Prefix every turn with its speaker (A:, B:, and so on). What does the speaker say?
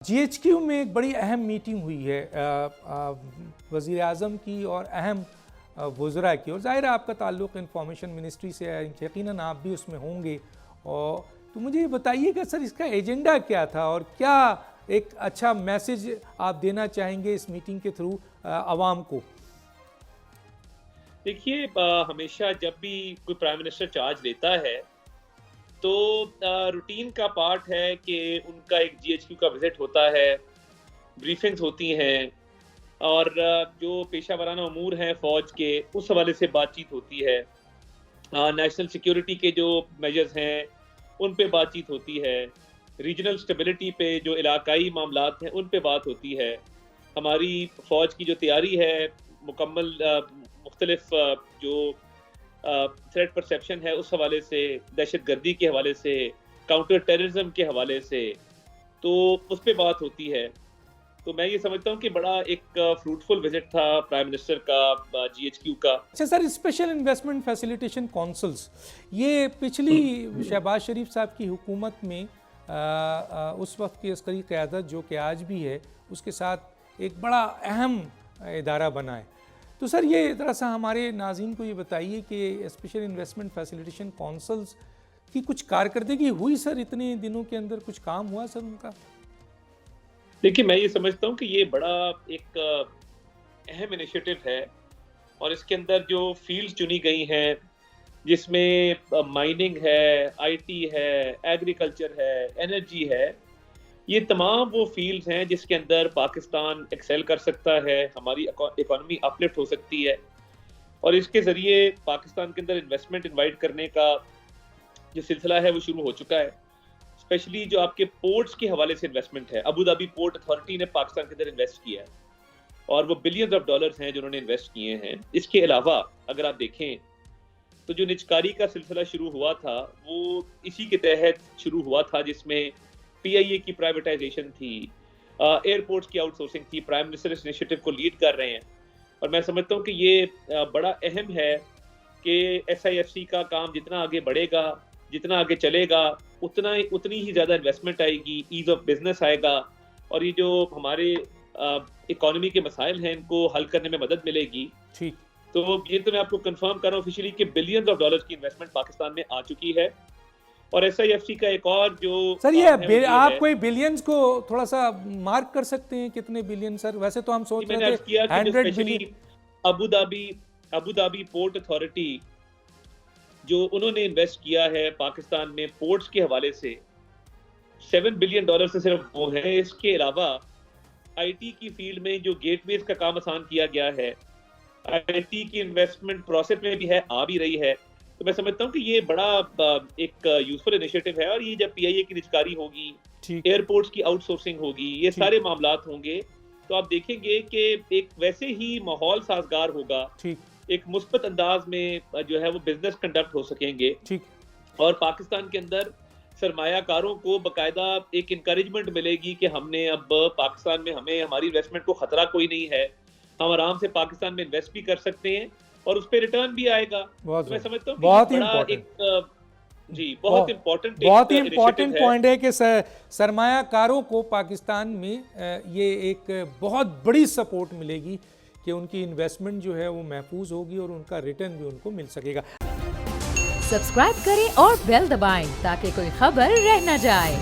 A: G H Q میں ایک بڑی اہم میٹنگ ہوئی ہے وزیر اعظم کی اور اہم وزراء کی، اور ظاہر ہے آپ کا تعلق انفارمیشن منسٹری سے ہے، یقیناً آپ بھی اس میں ہوں گے، اور تو مجھے یہ بتائیے کہ سر اس کا ایجنڈا کیا تھا اور کیا ایک اچھا میسج آپ دینا چاہیں گے اس میٹنگ کے تھرو عوام کو؟
B: دیکھیے، ہمیشہ جب بھی کوئی پرائم منسٹر چارج لیتا ہے تو روٹین کا پارٹ ہے کہ ان کا ایک جی ایچ کیو کا وزٹ ہوتا ہے، بریفنگز ہوتی ہیں، اور جو پیشہ ورانہ امور ہیں فوج کے اس حوالے سے بات چیت ہوتی ہے، نیشنل سیکیورٹی کے جو میجرز ہیں ان پہ بات چیت ہوتی ہے، ریجنل سٹیبلٹی پہ جو علاقائی معاملات ہیں ان پہ بات ہوتی ہے، ہماری فوج کی جو تیاری ہے مکمل مختلف جو تھریٹ پرسیپشن ہے اس حوالے سے، دہشت گردی کے حوالے سے، کاؤنٹر ٹیررزم کے حوالے سے، تو اس پہ بات ہوتی ہے۔ تو میں یہ سمجھتا ہوں کہ بڑا ایک فروٹفل وزٹ تھا پرائم منسٹر کا جی ایچ کیو کا۔
A: اچھا سر، اسپیشل انویسٹمنٹ فیسیلیٹیشن کونسلز، یہ پچھلی شہباز شریف صاحب کی حکومت میں اس وقت کی عسکری قیادت جو کہ آج بھی ہے اس کے ساتھ ایک بڑا اہم ادارہ بنا ہے، تو سر یہ ذرا سا ہمارے ناظرین کو یہ بتائیے کہ اسپیشل انویسٹمنٹ فیسیلیٹیشن کونسلز کی کچھ کارکردگی ہوئی سر؟ اتنے دنوں کے اندر کچھ کام ہوا سر ان کا؟
B: دیکھیے، میں یہ سمجھتا ہوں کہ یہ بڑا ایک اہم انیشیٹو ہے، اور اس کے اندر جو فیلڈ چنی گئی ہیں جس میں مائننگ ہے، آئی ٹی ہے، ایگریکلچر ہے، انرجی ہے، یہ تمام وہ فیلڈز ہیں جس کے اندر پاکستان ایکسیل کر سکتا ہے، ہماری اکانومی اپ لفٹ ہو سکتی ہے، اور اس کے ذریعے پاکستان کے اندر انویسٹمنٹ انوائٹ کرنے کا جو سلسلہ ہے وہ شروع ہو چکا ہے۔ اسپیشلی جو آپ کے پورٹس کے حوالے سے انویسٹمنٹ ہے، ابوظہبی پورٹ اتھارٹی نے پاکستان کے اندر انویسٹ کیا ہے، اور وہ بلینز آف ڈالرز ہیں جو انہوں نے انویسٹ کیے ہیں۔ اس کے علاوہ اگر آپ دیکھیں تو جو نجکاری کا سلسلہ شروع ہوا تھا وہ اسی کے تحت شروع ہوا تھا، جس میں پی آئی اے کی پرائیویٹائزیشن تھی، ایئرپورٹس کی آؤٹ سورسنگ تھی۔ پرائم منسٹر اس انیشیٹو کو لیڈ کر رہے ہیں، اور میں سمجھتا ہوں کہ یہ بڑا اہم ہے کہ ایس آئی ایف سی کا کام جتنا آگے بڑھے گا، جتنا آگے چلے گا، اتنی ہی زیادہ انویسٹمنٹ آئے گی، ایز آف بزنس آئے گا، اور یہ جو ہمارے اکانومی کے مسائل ہیں ان کو حل کرنے میں مدد ملے گی۔
A: ٹھیک،
B: تو یہ تو میں آپ کو کنفرم کر رہا ہوں آفیشلی کہ بلینز آف ڈالرز کی انویسٹمنٹ پاکستان میں آ چکی ہے، اور ایس آئی ایف سی کا ایک اور جو
A: سر یہ آپ کوئی بلینز کو تھوڑا سا مارک کر سکتے ہیں کتنے بلین سر؟ ویسے تو ہم سوچ رہے تھے 100 بلین۔
B: ابوظہبی پورٹ اتھارٹی جو انہوں نے انویسٹ کیا ہے پاکستان میں پورٹس کے حوالے سے، $7 بلین سے صرف وہ ہیں۔ اس کے علاوہ آئی ٹی کی فیلڈ میں جو گیٹ ویز کا کام آسان کیا گیا ہے، آئی ٹی کی انویسٹمنٹ پروسیس میں بھی ہے، آ بھی رہی ہے، تو میں سمجھتا ہوں کہ یہ بڑا ایک یوزفل انیشیٹو ہے، اور یہ جب پی آئی اے کی نجکاری ہوگی، ایئرپورٹس کی آؤٹ سورسنگ ہوگی، یہ سارے معاملات ہوں گے، تو آپ دیکھیں گے کہ ایک ویسے ہی ماحول سازگار ہوگا، ایک مثبت انداز میں جو ہے وہ بزنس کنڈکٹ ہو سکیں گے، اور پاکستان کے اندر سرمایہ کاروں کو باقاعدہ ایک انکریجمنٹ ملے گی کہ ہم نے اب پاکستان میں ہمیں ہماری انویسٹمنٹ کو خطرہ کوئی نہیں ہے، ہم آرام سے پاکستان میں انویسٹ بھی کر سکتے ہیں اور اس پہ ریٹرن بھی آئے گا۔ میں سمجھتا ہوں کہ
A: بہت
B: بڑا ایک بہت
A: امپورٹنٹ پوائنٹ ہے کہ سرمایہ کاروں کو پاکستان میں یہ ایک بہت بڑی سپورٹ ملے گی کہ ان کی انویسٹمنٹ جو ہے وہ محفوظ ہوگی اور ان کا ریٹرن بھی ان کو مل سکے گا۔
C: سبسکرائب کریں اور بیل دبائیں تاکہ کوئی خبر رہ نہ جائے۔